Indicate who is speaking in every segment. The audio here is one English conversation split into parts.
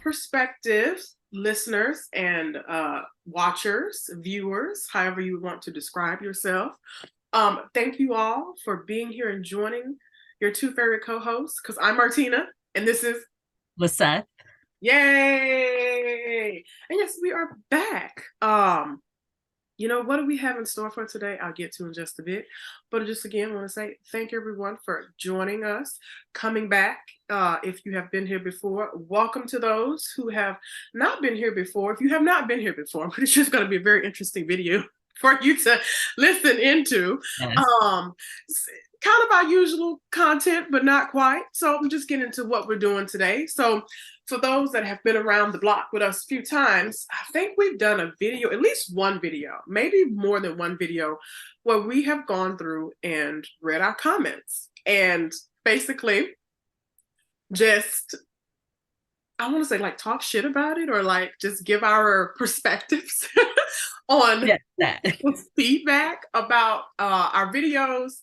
Speaker 1: perspectives, listeners and watchers, viewers, however you want to describe yourself. Thank you all for being here and joining your two favorite co-hosts, because I'm Martina and this is
Speaker 2: Lisette.
Speaker 1: Yay! And yes, we are back. What do we have in store for today? I'll get to in just a bit. But just again, I want to say thank everyone for joining us, coming back. If you have been here before, welcome to those who have not been here before. If you have not been here before, but it's just going to be a very interesting video for you to listen into.
Speaker 2: Yes.
Speaker 1: Um, Kind of our usual content, but not quite. So we'll just get into what we're doing today. So for those that have been around the block with us a few times, I think we've done a video, at least one video, maybe more than one video, where we have gone through and read our comments and basically just, I want to say, like, talk shit about it, or like just give our perspectives on
Speaker 2: Yes, that.
Speaker 1: feedback about our videos.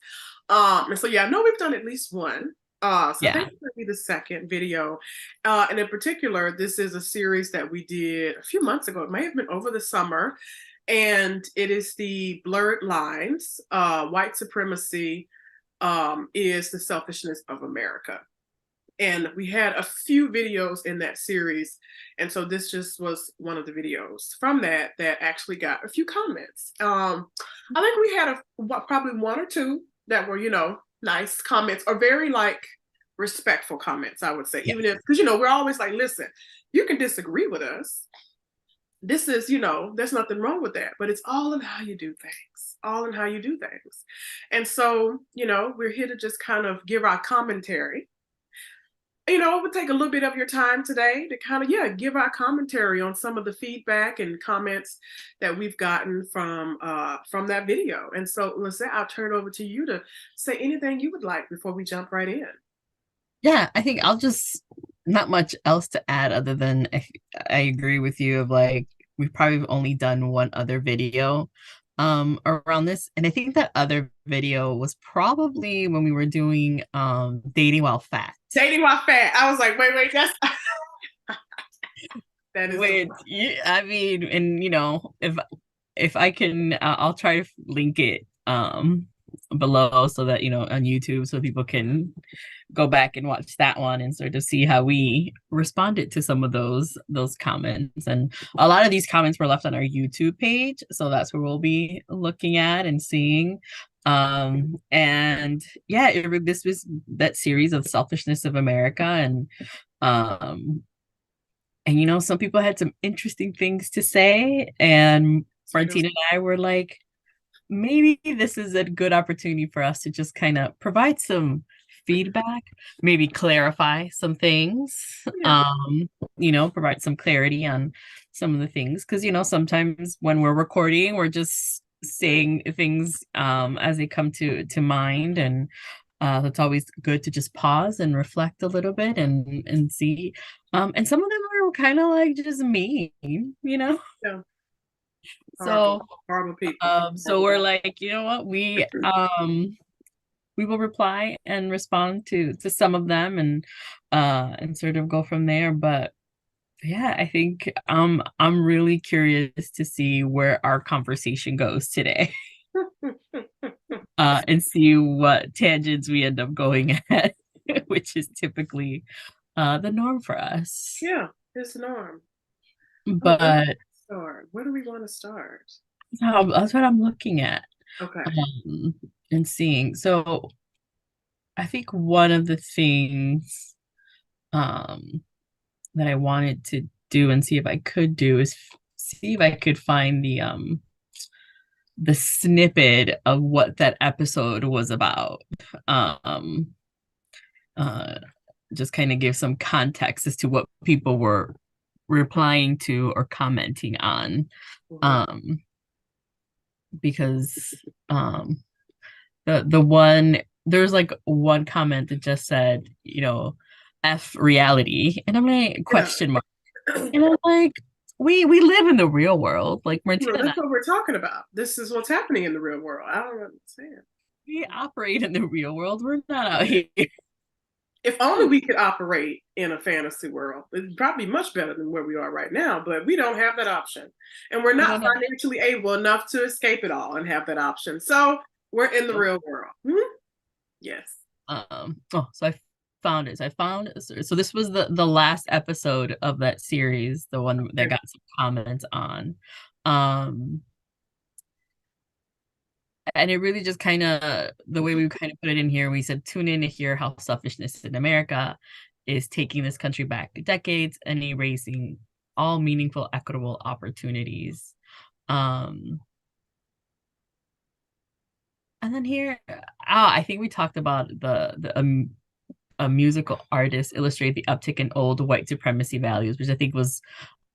Speaker 1: And so, yeah, I know we've done at least one. So I
Speaker 2: Yeah.
Speaker 1: think it's going to be the second video. And in particular, this is a series that we did a few months ago. It may have been over the summer. And it is the Blurred Lines. White Supremacy is the Selfishness of America. And we had a few videos in that series. And so this just was one of the videos from that actually got a few comments. I think we had probably one or two that were, nice comments, or very like respectful comments, I would say.
Speaker 2: Yeah.
Speaker 1: Even if, because, we're always like, listen, you can disagree with us. This is, there's nothing wrong with that, but it's all in how you do things, all in how you do things. And so, we're here to just kind of give our commentary. It would take a little bit of your time today to kind of, give our commentary on some of the feedback and comments that we've gotten from that video. And so, Lisette, I'll turn it over to you to say anything you would like before we jump right in.
Speaker 2: Yeah, I think I'll just not much else to add other than I agree with you of like we've probably only done one other video around this. And I think that other video was probably when we were doing dating while fat.
Speaker 1: Dating while fat. I was like, wait, that's that is
Speaker 2: Wait, yeah, I mean, and if I can, I'll try to link it below so that on YouTube so people can go back and watch that one and sort of see how we responded to some of those comments. And a lot of these comments were left on our YouTube page, so that's where we'll be looking at and seeing. And yeah, this was that series of Selfishness of America, and some people had some interesting things to say, and Martina and I were like, maybe this is a good opportunity for us to just kind of provide some feedback, maybe clarify some things,
Speaker 1: yeah.
Speaker 2: Provide some clarity on some of the things. Because, sometimes when we're recording, we're just saying things as they come to mind. And it's always good to just pause and reflect a little bit and see. And some of them are kind of like just mean.
Speaker 1: Yeah.
Speaker 2: So
Speaker 1: horrible people.
Speaker 2: so we're like, you know what, we will reply and respond to some of them and sort of go from there. But yeah, I think I'm really curious to see where our conversation goes today. And see what tangents we end up going at, which is typically the norm for us.
Speaker 1: Yeah, it's the norm.
Speaker 2: But
Speaker 1: where do we want to start?
Speaker 2: that's what I'm looking at.
Speaker 1: Okay.
Speaker 2: And seeing. So I think one of the things that I wanted to do and see if I could do is see if I could find the snippet of what that episode was about. Uh just kind of give some context as to what people were replying to or commenting on. Because the one there's like one comment that just said, F reality. And I'm like, question mark. And I'm like, we live in the real world. Like Martina,
Speaker 1: that's what we're talking about. This is what's happening in the real world. I don't understand.
Speaker 2: we operate in the real world. We're not out here
Speaker 1: If only we could operate in a fantasy world. It'd probably be much better than where we are right now, but we don't have that option. And we're
Speaker 2: We
Speaker 1: not
Speaker 2: don't have
Speaker 1: financially able enough to escape it all and have that option. So we're in the
Speaker 2: that.
Speaker 1: real world. Mm-hmm. Yes.
Speaker 2: Oh, so I found it. So I found so this was the last episode of that series, the one that got some comments on. Um and it really just kind of the way we kind of put it in here, we said tune in to hear how selfishness in America is taking this country back decades and erasing all meaningful equitable opportunities. Um and then here, I think we talked about the a musical artist illustrate the uptick in old white supremacy values, which I think was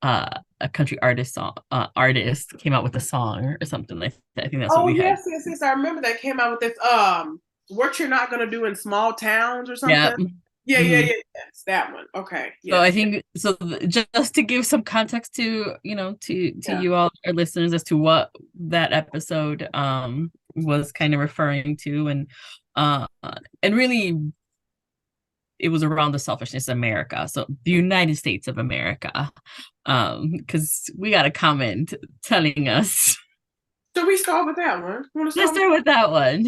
Speaker 2: a country artist came out with a song or something like that. I think that's what
Speaker 1: Oh
Speaker 2: we had.
Speaker 1: yes, yes, yes. I remember that came out with this what you're not gonna do in small towns or
Speaker 2: Yeah.
Speaker 1: something. Yeah, yeah,
Speaker 2: Hmm.
Speaker 1: yeah, yes. That one. Okay.
Speaker 2: So I
Speaker 1: Yes.
Speaker 2: think so just to give some context to, to
Speaker 1: Yeah.
Speaker 2: you all, our listeners, as to what that episode was kind of referring to, uh and really it was around the selfishness of America. So the United States of America. Because we got a comment telling us.
Speaker 1: So we start with that one. You want to
Speaker 2: Let's
Speaker 1: start with
Speaker 2: start with that one.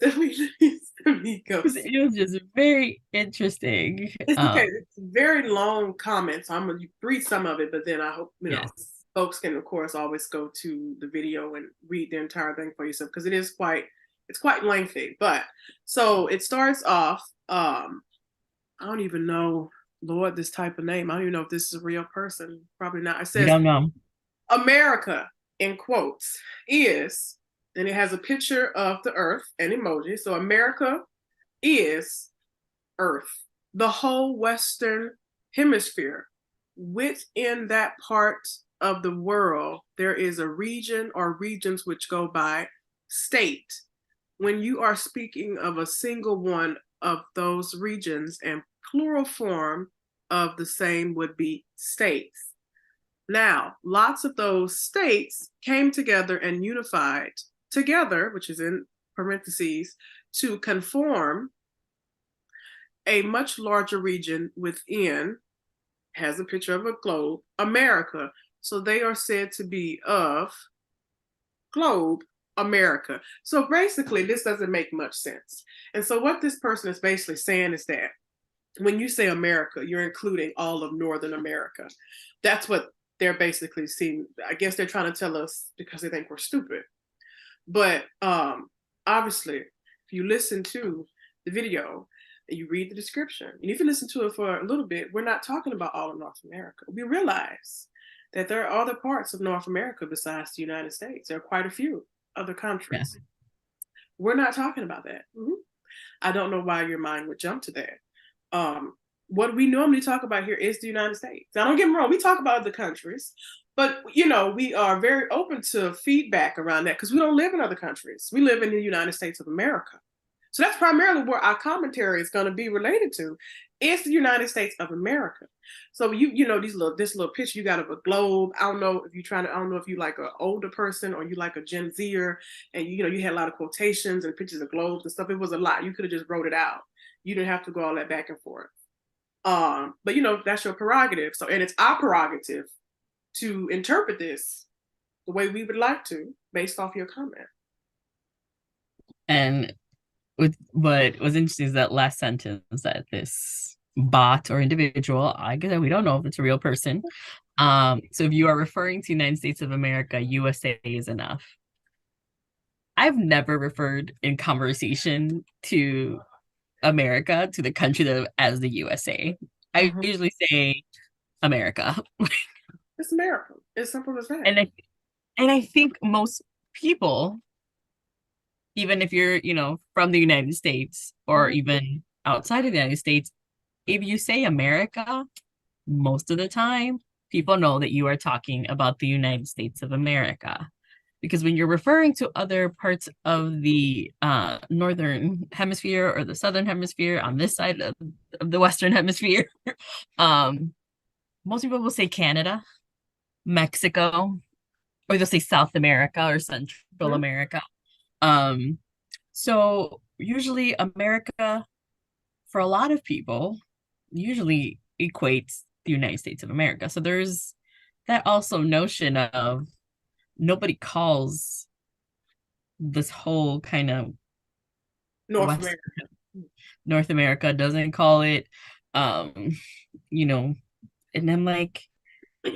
Speaker 1: the
Speaker 2: Because
Speaker 1: amigos?
Speaker 2: it was just very interesting.
Speaker 1: It's okay. It's a very long comment, so I'm gonna read some of it, but then I hope
Speaker 2: Yes.
Speaker 1: folks can, of course, always go to the video and read the entire thing for yourself because it is quite lengthy. But so it starts off. I don't even know, Lord, this type of name. I don't even know if this is a real person. Probably not. It
Speaker 2: We
Speaker 1: says
Speaker 2: don't know.
Speaker 1: America in quotes is, and it has a picture of the Earth and emoji. So America is Earth, the whole Western Hemisphere. Within that part of the world, there is a region or regions which go by state. When you are speaking of a single one of those regions, and plural form of the same would be states. Now, lots of those states came together and unified together, which is in parentheses, to conform a much larger region within, has a picture of a globe, America. So they are said to be of globe America. So basically, this doesn't make much sense. And so what this person is basically saying is that when you say America, you're including all of Northern America. That's what they're basically seeing. I guess they're trying to tell us because they think we're stupid. But obviously, if you listen to the video and you read the description, and if you listen to it for a little bit, we're not talking about all of North America. We realize that there are other parts of North America besides the United States. There are quite a few other
Speaker 2: Yeah.
Speaker 1: countries. We're not talking about that. Mm-hmm. I don't know why your mind would jump to that. What we normally talk about here is the United States. Now, don't get me wrong, we talk about other countries, but we are very open to feedback around that because we don't live in other countries. We live in the United States of America. So that's primarily where our commentary is going to be related to. It's the United States of America. So this little picture you got of a globe. I don't know if you're trying to. I don't know if you like an older person or you like a Gen Zer, and you had a lot of quotations and pictures of globes and stuff. It was a lot. You could have just wrote it out. You didn't have to go all that back and forth. But that's your prerogative. So, and it's our prerogative to interpret this the way we would like to, based off your comment.
Speaker 2: And what was interesting is that last sentence that this bot or individual, I guess we don't know if it's a real person. So if you are referring to United States of America, USA is enough. I've never referred in conversation to America, to the country that, as the USA. I
Speaker 1: Mm-hmm.
Speaker 2: usually say America.
Speaker 1: It's America. It's simple as that.
Speaker 2: And I think most people, even if you're, from the United States or
Speaker 1: Mm-hmm.
Speaker 2: even outside of the United States, if you say America, most of the time, people know that you are talking about the United States of America. Because when you're referring to other parts of the northern hemisphere or the southern hemisphere on this side of the western hemisphere, um, most people will say Canada, Mexico, or they'll say South America or Central
Speaker 1: Mm-hmm.
Speaker 2: America. Um, so usually America for a lot of people, usually equates the United States of America. So there's that also notion of nobody calls this whole kind of
Speaker 1: North
Speaker 2: West
Speaker 1: America.
Speaker 2: North America doesn't call it, um, you know, and I'm like,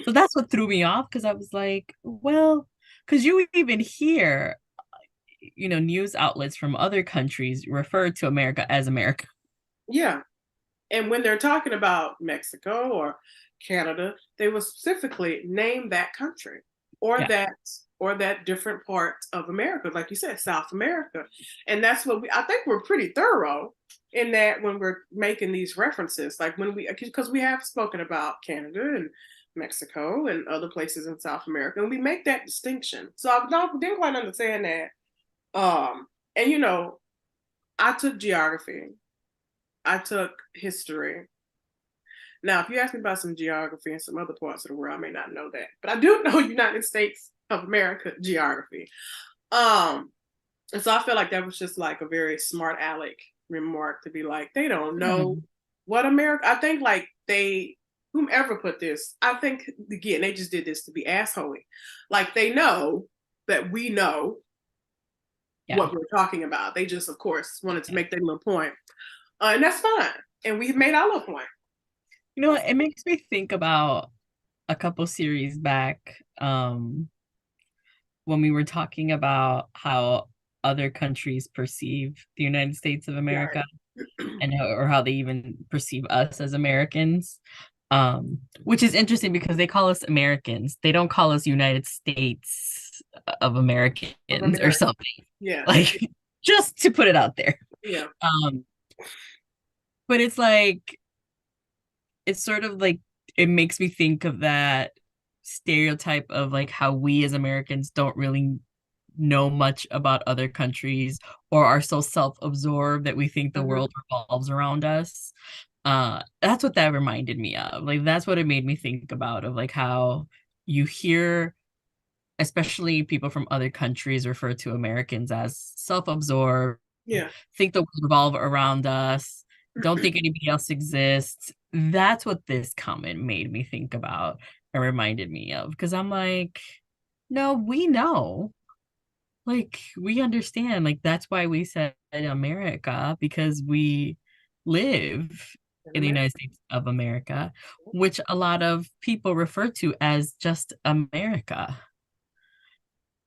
Speaker 2: so that's what threw me off because I was like, well, because you even hear, news outlets from other countries refer to America as America.
Speaker 1: Yeah. And when they're talking about Mexico or Canada, they will specifically name that country or
Speaker 2: Yeah.
Speaker 1: that different part of America, like you said, South America. And that's what I think we're pretty thorough in that when we're making these references, like because we have spoken about Canada and Mexico and other places in South America, and we make that distinction. So I didn't quite understand that. And I took geography, I took history. Now, if you ask me about some geography in some other parts of the world, I may not know that, but I do know United States of America geography. Um, and so I feel like that was just like a very smart aleck remark to be like, they don't know
Speaker 2: Mhm.
Speaker 1: what America. I think like whomever put this, I think again they just did this to be assholey. Like they know that we know
Speaker 2: Yeah.
Speaker 1: what we're talking about. They just, of course, wanted to make their little point, and that's fine. And we've made our little point.
Speaker 2: It makes me think about a couple series back, when we were talking about how other countries perceive the United States of
Speaker 1: Right.
Speaker 2: America or how they even perceive us as Americans. Which is interesting because they call us Americans. They don't call us United States of
Speaker 1: Of
Speaker 2: Americans or
Speaker 1: America.
Speaker 2: something.
Speaker 1: Yeah.
Speaker 2: Like just to put it out there.
Speaker 1: Yeah.
Speaker 2: Um, but it's sort of like it makes me think of that stereotype of like how we as Americans don't really know much about other countries or are so self-absorbed that we think the
Speaker 1: Mhm.
Speaker 2: world revolves around us. That's what that reminded me of. Like that's what it made me think about of like how you hear especially people from other countries refer to Americans as self-absorbed,
Speaker 1: Yeah.
Speaker 2: think the world revolve around us, don't think anybody else exists. That's what this comment made me think about and reminded me of because I'm like, no, we know. Like we understand. Like that's why we said America because we live
Speaker 1: In
Speaker 2: in the
Speaker 1: America.
Speaker 2: United States of America, which a lot of people refer to as just America.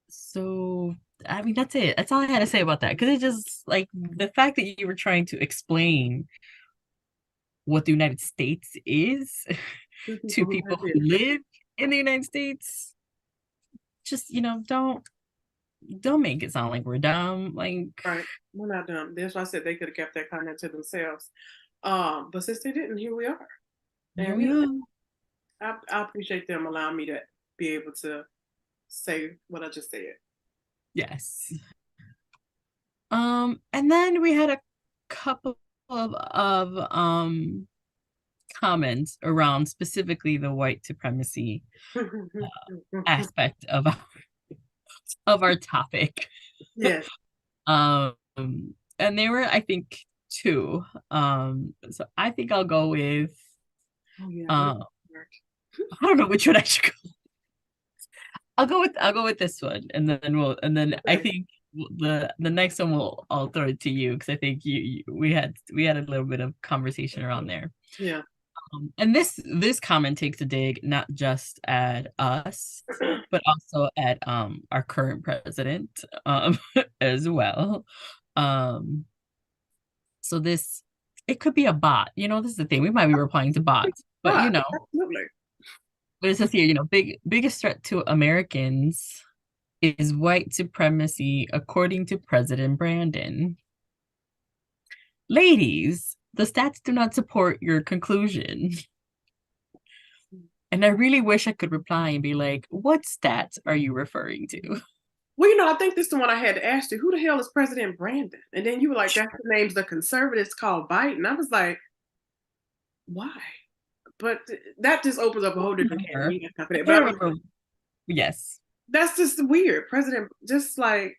Speaker 2: So, I mean, that's it. That's all I had to say about that. Because it just like the fact that you were trying to explain what the United States is
Speaker 1: Two
Speaker 2: to
Speaker 1: people who
Speaker 2: people
Speaker 1: live
Speaker 2: who
Speaker 1: here.
Speaker 2: live in the United States, just, don't make it sound like we're dumb. Like,
Speaker 1: Right. We're not dumb. That's why I said they could have kept that comment to themselves. But since they didn't, here we are.
Speaker 2: here
Speaker 1: And
Speaker 2: we are.
Speaker 1: I appreciate them allowing me to be able to say what I just said.
Speaker 2: Yes. And then we had a couple of comments around specifically the white supremacy aspect of our topic.
Speaker 1: Yes.
Speaker 2: Um, and they were, I think, two. So I think I'll go with
Speaker 1: Oh yeah. What
Speaker 2: uh I don't know which one I should go. I'll go with this one, and then I
Speaker 1: okay.
Speaker 2: think the next one I'll throw it to you because I think we had a little bit of conversation around there.
Speaker 1: Yeah.
Speaker 2: And this comment takes a dig not just at us, but also at our current president as well. Um, so this it could be a bot. This is the thing. We might be replying to bots, but
Speaker 1: But absolutely.
Speaker 2: but it says here, biggest threat to Americans is white supremacy, according to President Brandon. Ladies, the stats do not support your conclusion. And I really wish I could reply and be like, what stats are you referring to?
Speaker 1: Well, I think this is the one I had to ask you. Who the hell is President Brandon? And then you were like, that's the names the conservatives call Biden. I was like, why? But that just opens up a whole different can.
Speaker 2: Remember.
Speaker 1: We ain't got time for
Speaker 2: I
Speaker 1: that. But
Speaker 2: can't
Speaker 1: I was
Speaker 2: remember. Yes.
Speaker 1: that's just weird. President, just like,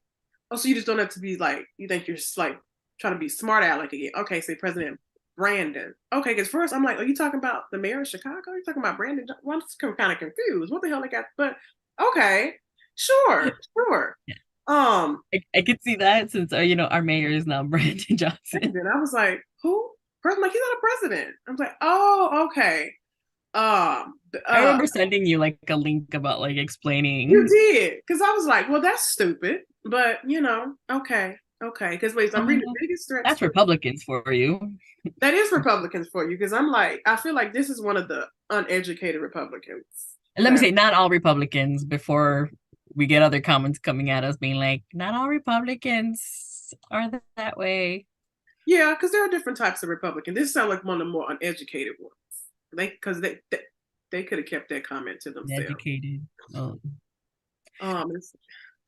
Speaker 1: oh, so you just don't have to be like, you think you're just like trying to be smart aleck again. Okay, say President Brandon. Okay, because first I'm like, are you talking about the mayor of Chicago? Are you talking about Brandon? Well, I'm kind of confused. What the hell they got? But okay, sure, sure.
Speaker 2: Yeah.
Speaker 1: Um,
Speaker 2: I could see that since our mayor is now Brandon Johnson.
Speaker 1: Brandon, I was like, who? I'm like, he's not a president. I was like, oh, okay. Um,
Speaker 2: I
Speaker 1: uh,
Speaker 2: remember sending you like a link about like
Speaker 1: you
Speaker 2: explaining.
Speaker 1: did, because I was like, well, that's stupid, but okay, okay. Because wait, I'm reading the biggest threats
Speaker 2: That's
Speaker 1: to
Speaker 2: Republicans for you.
Speaker 1: that is Republicans for you, because I'm like, I feel like this is one of the uneducated Republicans.
Speaker 2: And let me
Speaker 1: That
Speaker 2: say, not all Republicans before we get other comments coming at us being like, not all Republicans are that way.
Speaker 1: yeah, because there are different types of Republicans. This sounds like one of the more uneducated ones. They could have kept that comment to themselves.
Speaker 2: Educated. Oh.
Speaker 1: It's,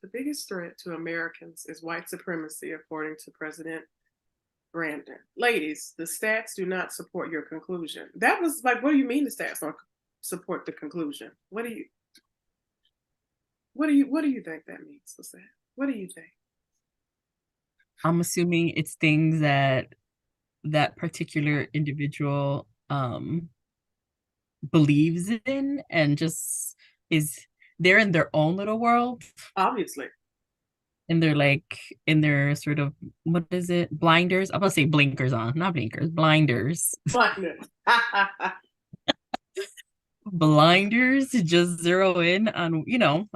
Speaker 1: the biggest threat to Americans is white supremacy, according to President Brandon. Ladies, the stats do not support your conclusion. That was like, what do you mean the stats don't support the conclusion? What do you think that means, Lisette? What do you think?
Speaker 2: I'm assuming it's things that that particular individual believes in and just is they're in their own little world
Speaker 1: Obviously.
Speaker 2: and they're like in their sort of what is it blinders, I'm gonna say blinkers on, not blinkers, blinders. Blinders to just zero in on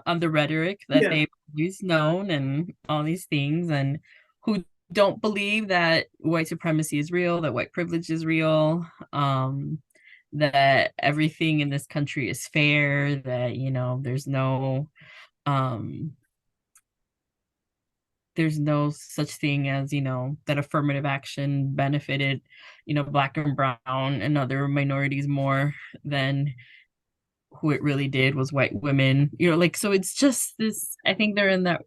Speaker 2: on the rhetoric that
Speaker 1: Yeah.
Speaker 2: they've always known and all these things, and who don't believe that white supremacy is real, that white privilege is real, that everything in this country is fair, that um there's no such thing as that affirmative action benefited black and brown and other minorities more than who it really did was white women. Like, so it's just this, I think they're in that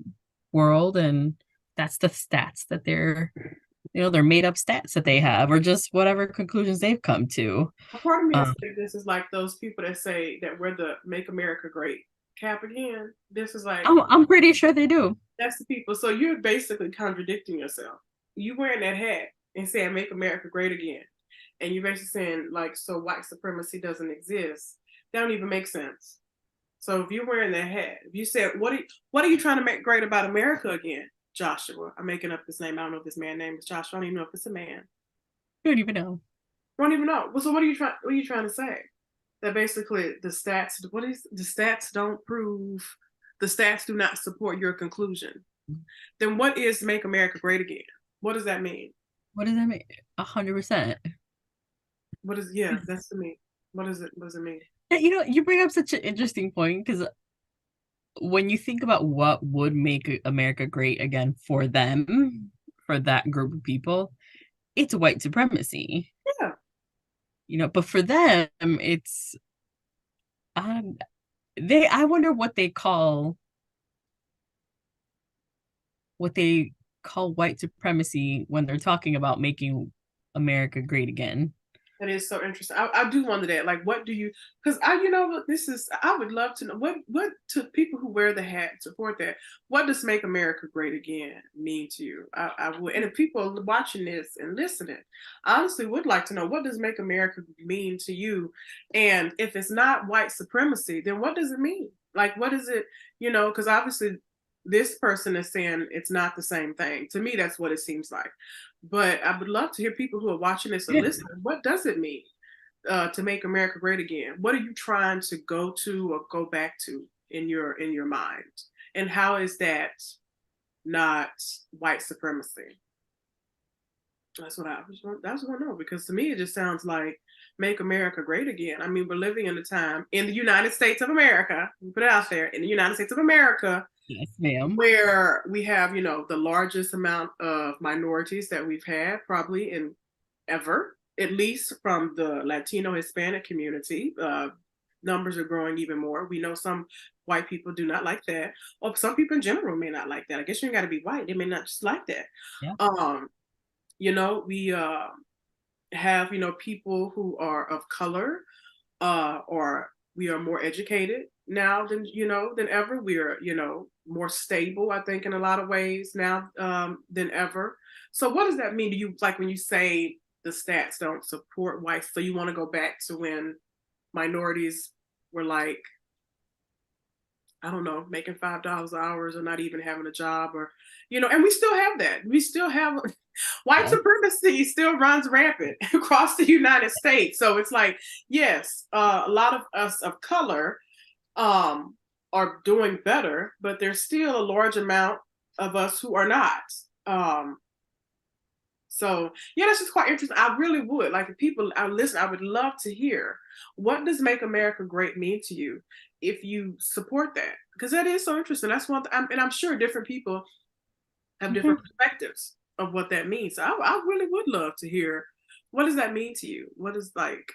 Speaker 2: world, and that's the stats that they're made up stats that they have, or just whatever conclusions they've come to.
Speaker 1: A part of me is
Speaker 2: um
Speaker 1: like, this is like those people that say that we're the Make America Great cap again. This is like,
Speaker 2: I'm pretty sure they do.
Speaker 1: that's the people. So you're basically contradicting yourself. You wearing that hat and saying Make America Great Again. And you're basically saying, like, so white supremacy doesn't exist. That don't even make sense. So if you're wearing that hat, if you said, what are you trying to make great about America again? Joshua. I'm making up this name. I don't know if this man's name is Joshua. I don't even know if it's a man.
Speaker 2: I don't even know.
Speaker 1: I don't even know. Well, so what are you trying to say? That basically the stats don't prove, the stats do not support your conclusion. Then what is Make America Great Again? What does that mean?
Speaker 2: What does that mean? 100%.
Speaker 1: What is, yeah, that's to me. What does it mean?
Speaker 2: You bring up such an interesting point, because when you think about what would make America great again for them, for that group of people, it's white supremacy.
Speaker 1: Yeah.
Speaker 2: But for them, it's I wonder what they call white supremacy when they're talking about making America great again.
Speaker 1: That is so interesting. I do wonder that. Like, what do you? Because this is. I would love to know what to people who wear the hat support that. What does "Make America Great Again" mean to you? I would, and if people watching this and listening, I honestly would like to know, what does "Make America" mean to you? And if it's not white supremacy, then what does it mean? Like, what is it? Because obviously this person is saying it's not the same thing. To me, that's what it seems like. But I would love to hear people who are watching this and
Speaker 2: Yeah.
Speaker 1: listening. What does it mean to make America great again? What are you trying to go to or go back to in your mind? And how is that not white supremacy? That's what I want to know, because to me it just sounds like make America great again. I mean, we're living in a time in the United States of America. Put it out there, in the United States of America,
Speaker 2: Yes, ma'am.
Speaker 1: where we have, the largest amount of minorities that we've had probably in ever, at least from the Latino Hispanic community. Numbers are growing even more. We know some white people do not like that, or some people in general may not like that. I guess you got to be white; they may not just like that.
Speaker 2: Yeah.
Speaker 1: We have people who are of color, or we are more educated now than ever. We are more stable, I think, in a lot of ways now than ever. So what does that mean to you, like when you say the stats don't support whites. So you want to go back to when minorities were like, I don't know, making $5 hours or not even having a job, or, and we still have that. We still have white
Speaker 2: Yeah.
Speaker 1: supremacy still runs rampant across the United States. So it's like, yes, a lot of us of color are doing better, but there's still a large amount of us who are not. Um, so yeah, that's just quite interesting. I really would like, if people are listening, I would love to hear, what does "Make America Great" mean to you, if you support that, because that is so interesting. That's one, and I'm sure different people have different
Speaker 2: Mhm.
Speaker 1: perspectives of what that means. So I really would love to hear, what does that mean to you? What is, like,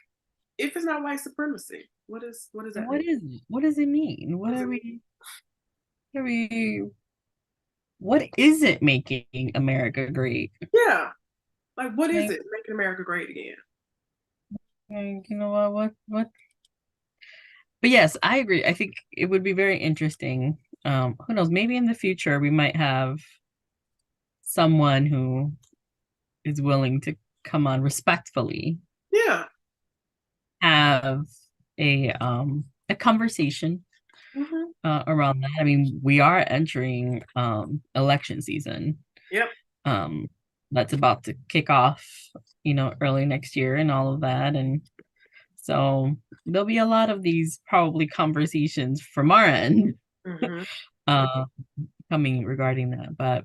Speaker 1: if it's not white supremacy, what does that
Speaker 2: What
Speaker 1: mean?
Speaker 2: is it? What does it mean?
Speaker 1: What does it mean?
Speaker 2: What are we, what is it making America great?
Speaker 1: Yeah, like, what is
Speaker 2: Like,
Speaker 1: it making America great again?
Speaker 2: you know what? But yes, I agree. I think it would be very interesting. Who knows? Maybe in the future we might have someone who is willing to come on respectfully,
Speaker 1: Yeah.
Speaker 2: have a conversation
Speaker 1: Hmm.
Speaker 2: around that. I mean, we are entering election season.
Speaker 1: Yep.
Speaker 2: Um, that's about to kick off, early next year and all of that. And so there'll be a lot of these probably conversations from our end
Speaker 1: Hmm.
Speaker 2: uh coming regarding that. But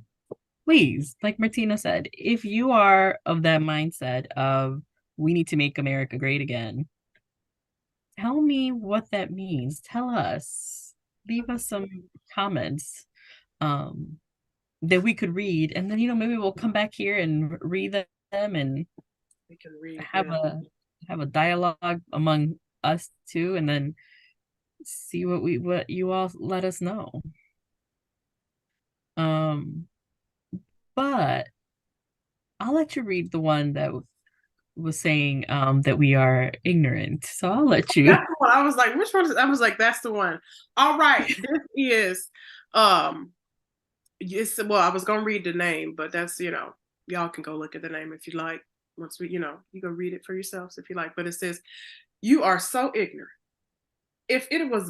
Speaker 2: please, like Martina said, if you are of that mindset of we need to make America great again, tell me what that means. Tell us. Leave us some comments um that we could read, and then maybe we'll come back here and read them and
Speaker 1: We can read.
Speaker 2: have
Speaker 1: Yeah.
Speaker 2: a dialogue among us two, and then see what you all let us know. Um, but I'll let you read the one that was saying that we are ignorant. So I'll let you.
Speaker 1: That's the one. I was like, which one is, I was like, that's the one. All right. This is yes, well, I was gonna read the name, but that's, y'all can go look at the name if you like. Once we, you can read it for yourselves if you like. But it says, "You are so ignorant. If it was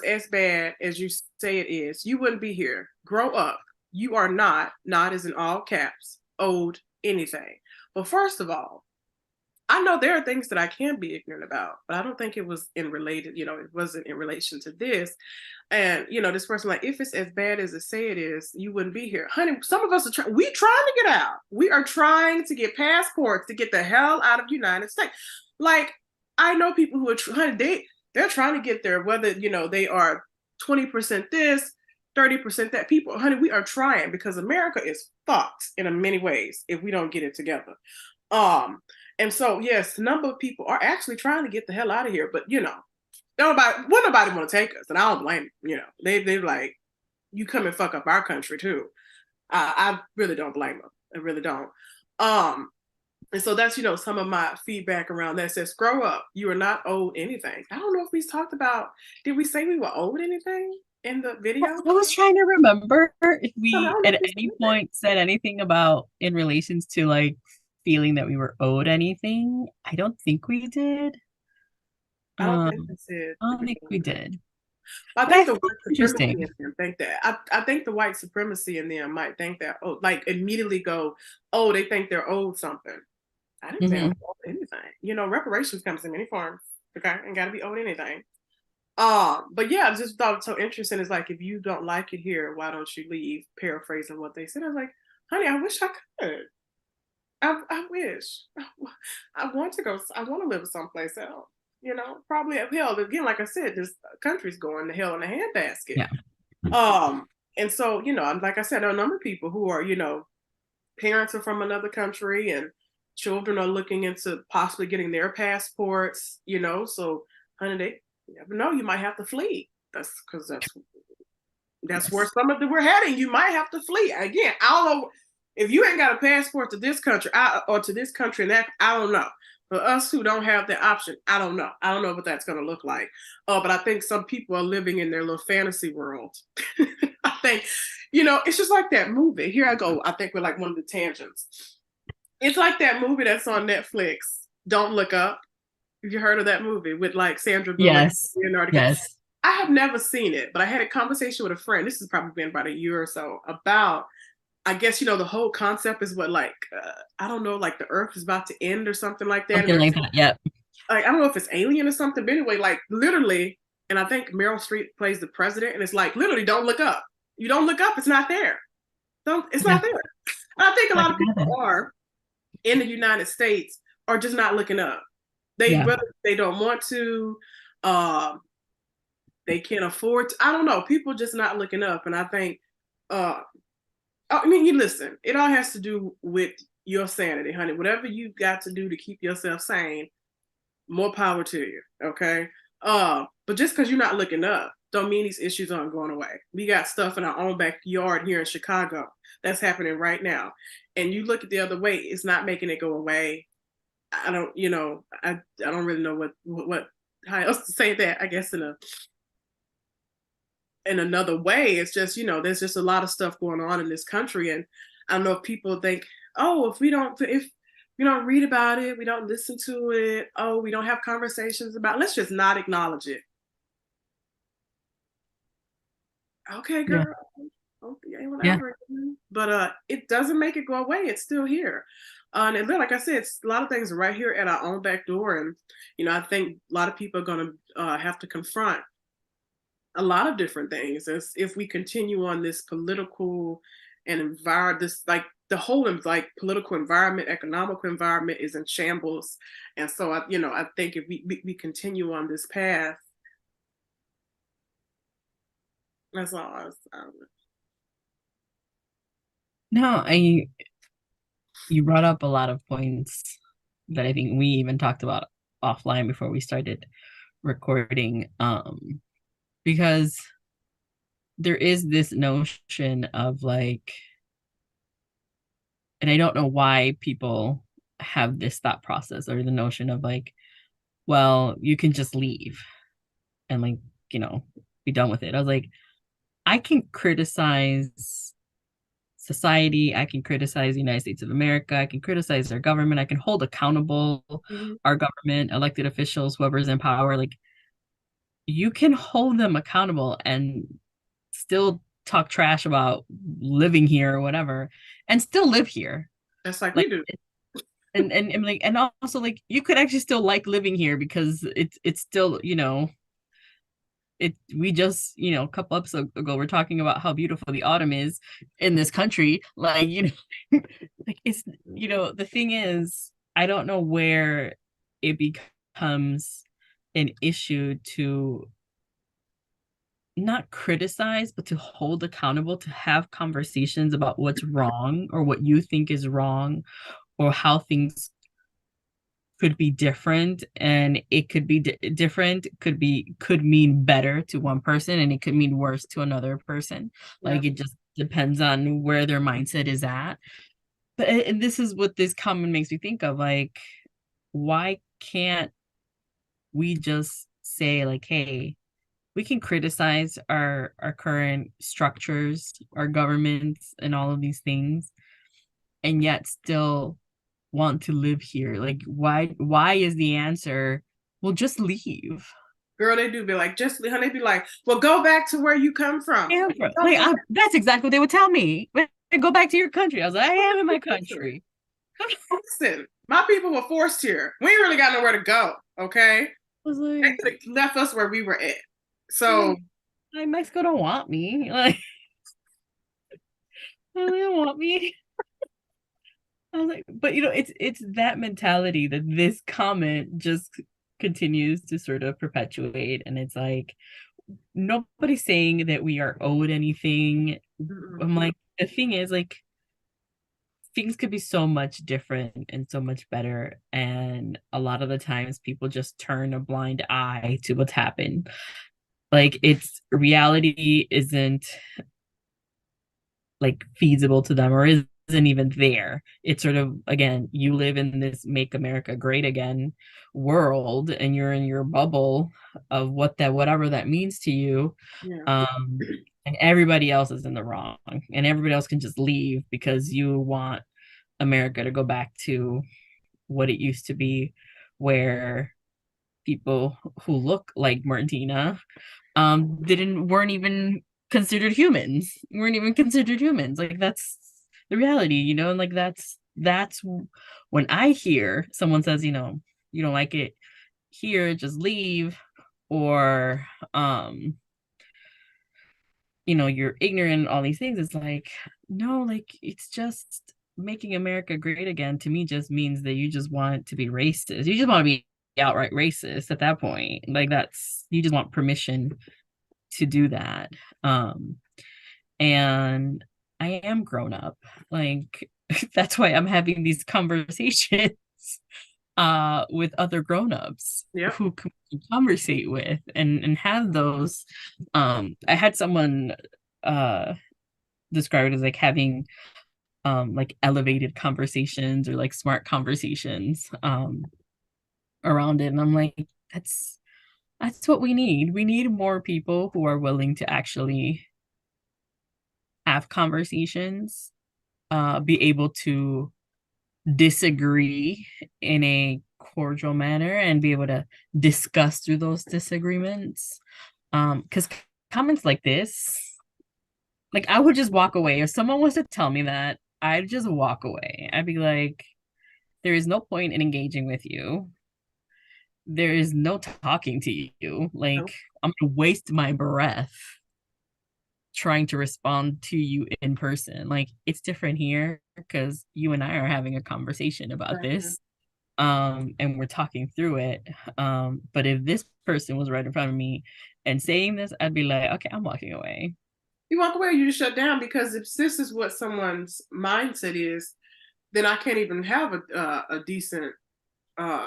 Speaker 1: as bad as you say it is, you wouldn't be here. Grow up. You are not as in all caps, owed anything. But first of all, I know there are things that I can be ignorant about, but I don't think it was it wasn't in relation to this. And this person, like, if it's as bad as it say it is, you wouldn't be here. Honey, some of us are trying, we trying to get out. We are trying to get passports to get the hell out of the United States. Like, I know people who are honey, they're trying to get there, whether they are 20% this, 30% that. People, honey, we are trying, because America is fucked in many ways if we don't get it together. Um, and so yes, a number of people are actually trying to get the hell out of here, but nobody want to take us, and I don't blame them. They're like, you come and fuck up our country too. I really don't blame them. I really don't. Um, and so that's some of my feedback around that. Says, grow up. You are not owed anything. I don't know if we talked about. Did we say we were owed anything in the video?
Speaker 2: I was trying to remember if
Speaker 1: I
Speaker 2: we
Speaker 1: don't know
Speaker 2: at
Speaker 1: if we
Speaker 2: any
Speaker 1: said that.
Speaker 2: point said anything about in relations to like feeling that we were owed anything. I don't think we did.
Speaker 1: I don't think
Speaker 2: Um,
Speaker 1: we said
Speaker 2: I
Speaker 1: that
Speaker 2: don't
Speaker 1: we
Speaker 2: think
Speaker 1: were
Speaker 2: we
Speaker 1: owed.
Speaker 2: did.
Speaker 1: I
Speaker 2: But I
Speaker 1: think the
Speaker 2: think
Speaker 1: white
Speaker 2: it's
Speaker 1: supremacy in
Speaker 2: interesting.
Speaker 1: them think that. I think the white supremacy in them might think that, oh, like, immediately go, oh, they think they're owed something. I didn't say I'm
Speaker 2: Hmm.
Speaker 1: owed anything. Reparations comes in many forms. Okay, ain't got to be owed anything. But yeah, I just thought it so interesting. It's like, if you don't like it here, why don't you leave? Paraphrasing what they said. I was like, honey, I wish I could. I wish. I want to go. I want to live someplace else. Probably up hell. Again, like I said, this country's going to hell in a handbasket.
Speaker 2: Yeah.
Speaker 1: Um, and so, like I said, there are a number of people who are, parents are from another country, and children are looking into possibly getting their passports, so, honey, they, you never know, you might have to flee. That's because that's where
Speaker 2: Yes.
Speaker 1: some of the we're heading. You might have to flee. Again, I don't know if you ain't got a passport to this country, or to this country and that. I don't know. For us who don't have the option, I don't know. I don't know what that's going to look like. But I think some people are living in their little fantasy world. I think, it's just like that movie. Here I go. I think we're like one of the tangents. It's like that movie that's on Netflix, Don't Look Up. Have you heard of that movie with like Sandra Bullock,
Speaker 2: Yes.
Speaker 1: Leonardo DiCaprio?
Speaker 2: Yes.
Speaker 1: I have never seen it, but I had a conversation with a friend. This has probably been about a year or so about. I guess the whole concept is what like I don't know, like the Earth is about to end or something like that, and
Speaker 2: Something
Speaker 1: there's
Speaker 2: like that. Yep.
Speaker 1: like I don't know if it's alien or something, but anyway, like literally, and I think Meryl Streep plays the president, and it's like literally, don't look up. You don't look up, it's not there. Don't, it's
Speaker 2: Yeah.
Speaker 1: not there. And I think a
Speaker 2: That
Speaker 1: lot of
Speaker 2: can
Speaker 1: people
Speaker 2: happen.
Speaker 1: are in the United States are just not looking up. They
Speaker 2: Yeah.
Speaker 1: whether they don't want to, uh, they can't afford to. I don't know. People just not looking up, and I think, uh, I mean, you listen. It all has to do with your sanity, honey. Whatever you got to do to keep yourself sane, more power to you. Okay. But just because you're not looking up, don't mean these issues aren't going away. We got stuff in our own backyard here in Chicago that's happening right now, and you look at the other way, it's not making it go away. I don't, I don't really know what how else to say that. I guess in another way, it's just there's just a lot of stuff going on in this country, and I don't know if people think, oh, if we don't read about it, we don't listen to it, oh, we don't have conversations about it, let's just not acknowledge it. Okay,
Speaker 2: Yeah.
Speaker 1: girl. Okay,
Speaker 2: Yeah.
Speaker 1: whatever. But it doesn't make it go away. It's still here. And then, like I said, it's a lot of things right here at our own back door. And, I think a lot of people are going to have to confront a lot of different things as if we continue on this political and environment, this like the whole like political environment, economical environment is in shambles. And so, I think if we continue on this path, that's all I don't know.
Speaker 2: No, I you brought up a lot of points that I think we even talked about offline before we started recording. Because there is this notion of like, and I don't know why people have this thought process or the notion of like, well, you can just leave and like, you know, be done with it. I was like, I can criticize society, I can criticize the United States of America, I can criticize our government, I can hold accountable
Speaker 1: Mhm.
Speaker 2: our government, elected officials, whoever's in power. Like, you can hold them accountable and still talk trash about living here or whatever and still live here.
Speaker 1: That's like we
Speaker 2: Like,
Speaker 1: do.
Speaker 2: and like, and also like you could actually still like living here because it's still, you know, it we just, you know, a couple episodes ago we're talking about how beautiful the autumn is in this country. Like, you know, like it's, you know, the thing is, I don't know where it becomes an issue to not criticize, but to hold accountable, to have conversations about what's wrong or what you think is wrong or how things could be different. And it could be different, could mean better to one person and it could mean worse to another person.
Speaker 1: Yeah.
Speaker 2: Like, it just depends on where their mindset is at. But and this is what this comment makes me think of, like, why can't we just say like, hey, we can criticize our current structures, our governments, and all of these things, and yet still want to live here. Like, why is the answer, well, just leave?
Speaker 1: Girl, they do be like, just honey, be like, well, go back to where you come from.
Speaker 2: Yeah,
Speaker 1: Don't
Speaker 2: like,
Speaker 1: go back
Speaker 2: that's exactly what they would tell me. Go back to your country. I was like, I am in
Speaker 1: to
Speaker 2: my
Speaker 1: your country.
Speaker 2: country. I
Speaker 1: Listen, my people were forced here. We ain't really got nowhere to go. Okay,
Speaker 2: was
Speaker 1: they
Speaker 2: like,
Speaker 1: could have left us where we were at.
Speaker 2: I was
Speaker 1: So,
Speaker 2: like, Mexico don't want me. Like, they don't want me. I was like, but you know, it's that mentality that this comment just continues to sort of perpetuate. And it's like, nobody's saying that we are owed anything.
Speaker 1: mm-mm.
Speaker 2: I'm like, the thing is, like, things could be so much different and so much better. And a lot of the times people just turn a blind eye to what's happened. Like, it's reality isn't like feasible to them or isn't even there. It's sort of, again, you live in this make America great again world and you're in your bubble of what that, whatever that means to you.
Speaker 1: Yeah,
Speaker 2: And everybody else is in the wrong and everybody else can just leave because you want America to go back to what it used to be, where people who look like Martina didn't weren't even considered humans. Weren't even considered humans. Like that's the reality, and like that's when I hear someone says, you don't like it here, just leave, or you're ignorant, all these things. It's like, no, like it's just making America great again to me just means that you just want to be racist. You just want to be outright racist at that point. Like that's you just want permission to do that. Um and I am grown up. Like that's why I'm having these conversations with other grown-ups
Speaker 1: Yep.
Speaker 2: who can conversate with and have those. I had someone uh describe it as like having like elevated conversations or like smart conversations around it. And I'm like, that's what we need. We need more people who are willing to actually have conversations, be able to disagree in a cordial manner and be able to discuss through those disagreements. Because comments like this, like I would just walk away. If someone was to tell me that, I'd just walk away. I'd be like, there is no point in engaging with you. There is no talking to you. Like,
Speaker 1: Nope.
Speaker 2: I'm gonna waste my breath trying to respond to you in person. Like, it's different here because you and I are having a conversation about
Speaker 1: Mhm.
Speaker 2: this. And we're talking through it. But if this person was right in front of me and saying this, I'd be like, okay, I'm walking away.
Speaker 1: You walk away, you just shut down because if this is what someone's mindset is, then I can't even have a decent,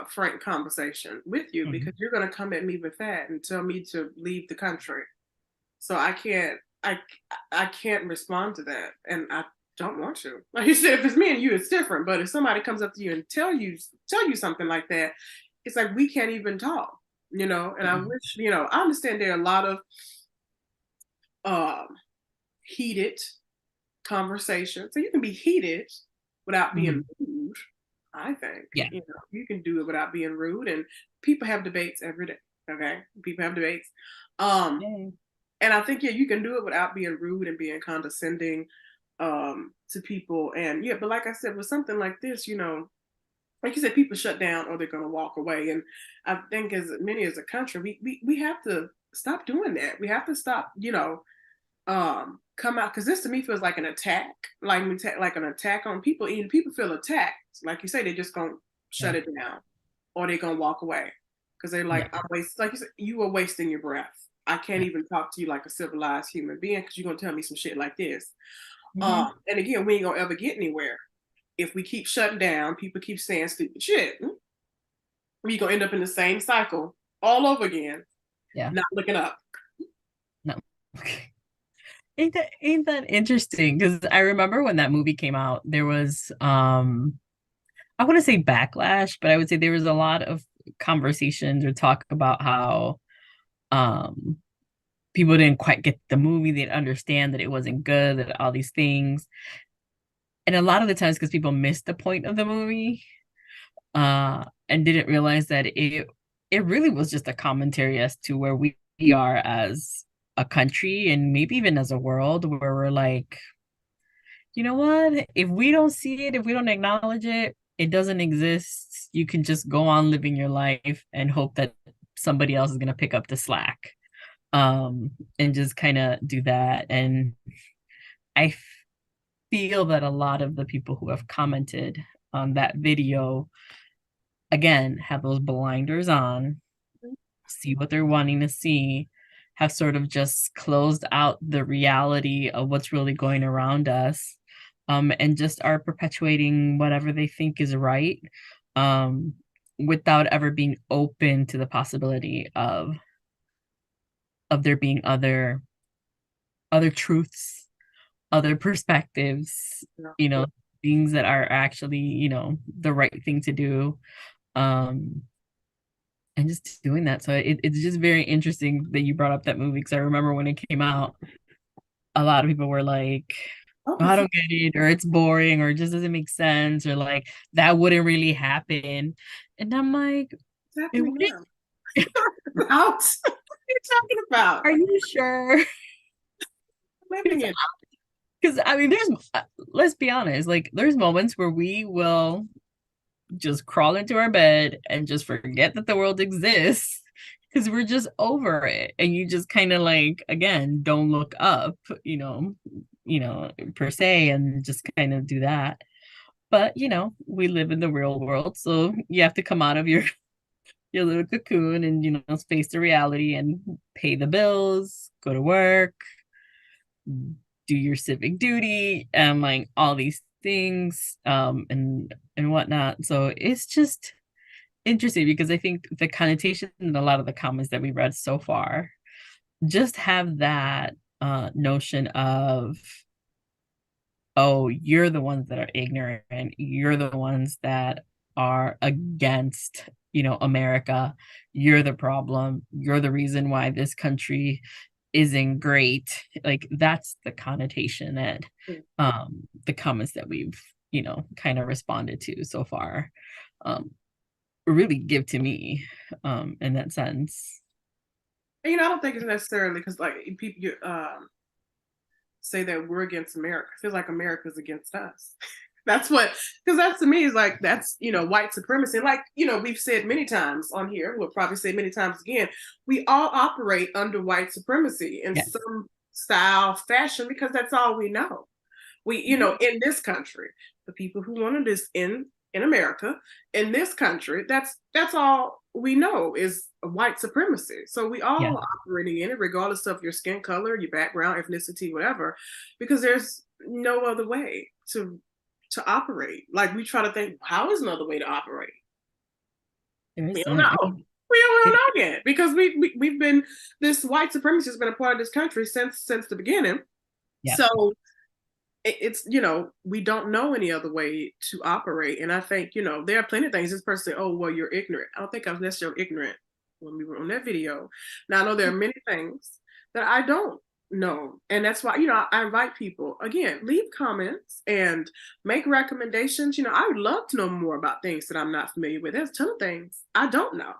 Speaker 1: frank conversation with you
Speaker 2: Mhm.
Speaker 1: because you're going to come at me with that and tell me to leave the country. So I can't respond to that, and I don't want to. Like you said, if it's me and you, it's different. But if somebody comes up to you and tell you something like that, it's like we can't even talk. And I
Speaker 2: Mhm.
Speaker 1: wish, I understand there are a lot of um, heated conversations. So you can be heated without being
Speaker 2: Mhm.
Speaker 1: rude. I think
Speaker 2: Yeah.
Speaker 1: you can do it without being rude, and people have debates every day. Okay, people have debates. Um,
Speaker 2: Yay.
Speaker 1: and I think, yeah, you can do it without being rude and being condescending to people. And yeah, but like I said, with something like this, like you said, people shut down or they're going to walk away. And I think as many as a country, we have to stop doing that. We have to stop, come out, because this to me feels like an attack, like an attack on people. And people feel attacked. Like you say, they're just going to
Speaker 2: Yeah.
Speaker 1: shut it down or they're going to walk away because they're
Speaker 2: Yeah.
Speaker 1: like, like you said, you are wasting your breath. I can't
Speaker 2: Yeah.
Speaker 1: even talk to you like a civilized human being because you're gonna tell me some shit like this.
Speaker 2: Hmm.
Speaker 1: And again, we ain't gonna ever get anywhere if we keep shutting down. People keep saying stupid shit. We gonna end up in the same cycle all over again.
Speaker 2: Yeah.
Speaker 1: Not looking up.
Speaker 2: No. Okay. Ain't that interesting? Because I remember when that movie came out, there was I want to say backlash, but I would say there was a lot of conversations or talk about how um people didn't quite get the movie, they didn't understand that it wasn't good, that all these things. And a lot of the times because people missed the point of the movie, and didn't realize that it really was just a commentary as to where we are as a country and maybe even as a world, where we're like, you know what? If we don't see it, if we don't acknowledge it, it doesn't exist. You can just go on living your life and hope that somebody else is gonna pick up the slack. And just kind of do that. And I feel that a lot of the people who have commented on that video, again, have those blinders on, see what they're wanting to see, have sort of just closed out the reality of what's really going around us, and just are perpetuating whatever they think is right, um, without ever being open to the possibility of there being other truths, other perspectives,
Speaker 1: Yeah.
Speaker 2: you know, things that are actually, the right thing to do. Um, and just doing that. So it's just very interesting that you brought up that movie because I remember when it came out, a lot of people were like,
Speaker 1: Oh,
Speaker 2: "Oh, I
Speaker 1: it's
Speaker 2: don't get it," or "It's boring," or "It just doesn't make sense," or like "That wouldn't really happen." And I'm like, it
Speaker 1: happening
Speaker 2: wouldn't.
Speaker 1: now. Out. What are you talking about?
Speaker 2: Are you sure?
Speaker 1: Living in.
Speaker 2: Because I mean, let's be honest, like there's moments where we will just crawl into our bed and just forget that the world exists because we're just over it. And you just kind of like, again, don't look up, per se, and just kind of do that. But we live in the real world, so you have to come out of your little cocoon and face the reality and pay the bills, go to work, do your civic duty, and like all these things, and whatnot. So it's just interesting because I think the connotation in a lot of the comments that we read so far just have that notion of, oh, you're the ones that are ignorant, you're the ones that are against America, you're the problem, you're the reason why this country isn't great. Like that's the connotation that the comments that we've kind of responded to so far um really give to me in that sense.
Speaker 1: And, I don't think it's necessarily because like people say that we're against America. It feels like America's against us. That's what, because that's to me is like that's white supremacy. And like we've said many times on here, we'll probably say many times again. We all operate under white supremacy in
Speaker 2: Yes.
Speaker 1: some style, fashion, because that's all we know. We, in this country, the people who wanted this in America, in this country, that's all we know is white supremacy. So we
Speaker 2: Yeah.
Speaker 1: all operating in it, regardless of your skin color, your background, ethnicity, whatever, because there's no other way to operate. Like we try to think, how is another way to operate?
Speaker 2: There
Speaker 1: We
Speaker 2: is
Speaker 1: don't
Speaker 2: some. I
Speaker 1: know.
Speaker 2: mean,
Speaker 1: We don't
Speaker 2: it,
Speaker 1: know yet because we've been this white supremacy has been a part of this country since the beginning.
Speaker 2: yeah.
Speaker 1: So it's we don't know any other way to operate, and I think there are plenty of things. This person say, "Oh, well, you're ignorant." I don't think I was necessarily ignorant when we were on that video. Now I know there are many things that I don't know, and that's why I invite people again, leave comments and make recommendations. I would love to know more about things that I'm not familiar with. There's a ton of things I don't know.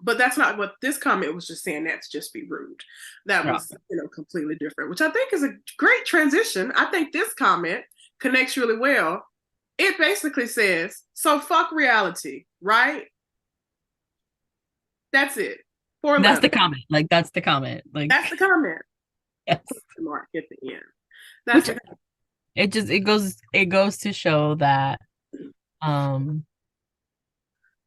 Speaker 1: But that's not what this comment was just saying. That's just be rude. That
Speaker 2: Yeah.
Speaker 1: was, completely different, which I think is a great transition. I think this comment connects really well. It basically says, so fuck reality, right? That's it. Four
Speaker 2: That's the
Speaker 1: letters.
Speaker 2: comment. Like that's the comment. Like
Speaker 1: That's the comment.
Speaker 2: yes.
Speaker 1: Mark at the end. That's
Speaker 2: Which
Speaker 1: the
Speaker 2: it goes to show that um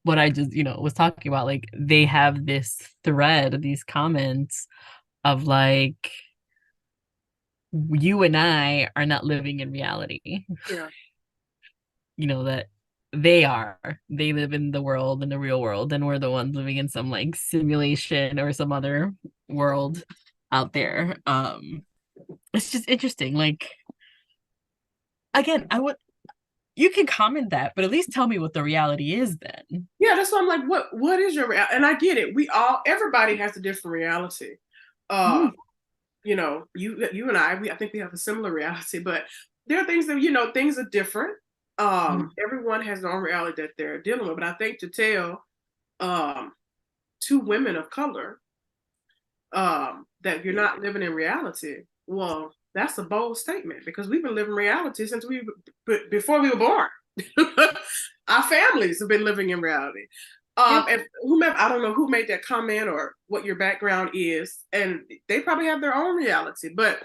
Speaker 2: what I just was talking about, like they have this thread of these comments of like you and I are not living in reality.
Speaker 1: yeah.
Speaker 2: That they live in the world, in the real world, and we're the ones living in some like simulation or some other world out there. It's just interesting. Like again, you can comment that, but at least tell me what the reality is then.
Speaker 1: Yeah, that's why I'm like, what is your reality? And I get it. Everybody has a different reality. Uh,
Speaker 2: Mm,
Speaker 1: you and I think we have a similar reality, but there are things that things are different.
Speaker 2: mm,
Speaker 1: Everyone has their own reality that they're dealing with, but I think to tell um, two women of color that you're not living in reality, well, that's a bold statement because we've been living reality since before we were born. Our families have been living in reality.
Speaker 2: yeah.
Speaker 1: And whomever, I don't know who made that comment or what your background is, and they probably have their own reality, but